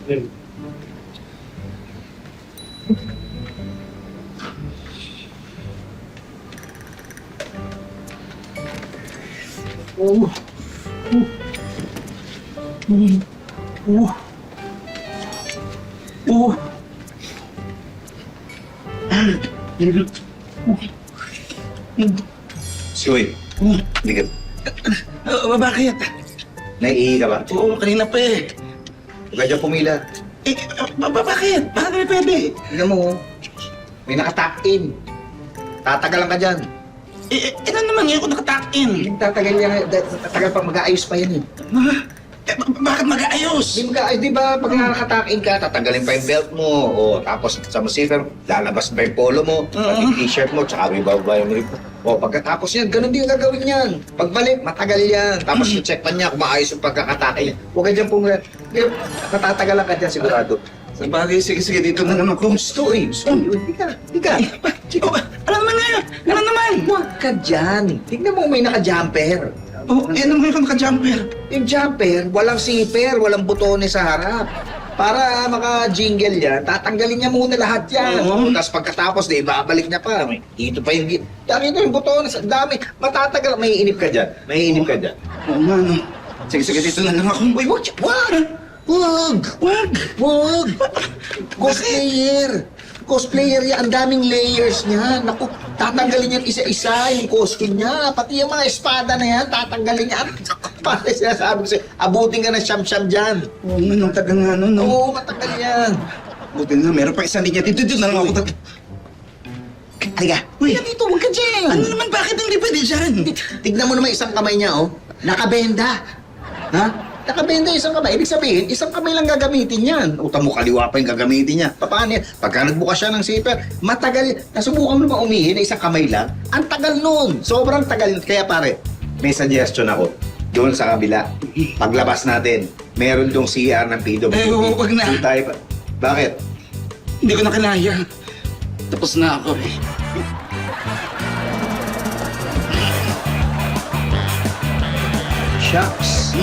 Oh. Oh. Uy, hindi ka. Bakit? Naiihi ka ba? Oo, kanina pa eh. Huwag ka dyan pumila. Bakit? Bakit may pwede? Tingnan mo, may nakatakin. Tatagalan ka dyan. Ano naman ngayon kung nakatakin? Tatagal yan. Tatagal pa, mag-aayos pa yan eh. Bakit mag-aayos? Di mag-aayos, di ba? Pag nakatakin ka, tatagalin pa yung belt mo. O, tapos sa musika, lalabas pa yung polo mo, pati yung t-shirt mo, tsaka may bababa yung rip mo. O, pagkatapos yan, ganun din ang gagawin yan. Pagbalik, matagal yan. Tapos i-check pa niya kung maayos yung pagkakatakin. Huwag ka dyan pumila. Natatagalan ka dyan sigurado. Sa bagay, sige, dito na naman ako. Gusto eh. Hindi ka. Ano naman ngayon? Ano naman? Huwag ka dyan. Tignan mo may naka-jumper. Ano ngayon kung naka-jumper? Yung jumper, walang zipper, walang butones sa harap. Para maka-jingle yan, tatanggalin niya muna lahat yan. Oo. Tapos pagkatapos, di babalik niya pa. Dito pa yung... Dito yung butones, ang dami. Matatagal. May inip ka dyan. Oo nga, no. Sige, dito na lang ako. Uy, wag! Cosplayer yan. Ang daming layers niya. Naku, tatanggalin yan isa-isa yung costume niya. Pati yung mga espada na yan, tatanggalin niya. Para sinasabi ko sa'yo, abutin ka ng siyam-siyam dyan. Oo nga, no. Taga nga, no. Oo, matagal yan. Buti na, meron pa isang linya. Dito na lang ako. Halika. Uy, dito, huwag ka dyan. Ano naman, bakit hindi pwede dyan? Tignan mo naman isang kamay niya, oh. Nakabenda. Ha? Nakabenda yung isang kamay. Ibig sabihin, isang kamay lang gagamitin yan. Utang mo kaliwa pa yung gagamitin niya. Paano yan? Pagka nagbukas siya ng zipper, matagal. Nasubukan mo naman umihi na isang kamay lang? Ang tagal nun. Sobrang tagal. Kaya pare, may suggestion ako. Doon sa kabila, paglabas natin, meron dong CR ng PWD. Wag na. Doon tayo pa. Bakit? Hindi ko na kinaya. Tapos na ako eh. Shucks.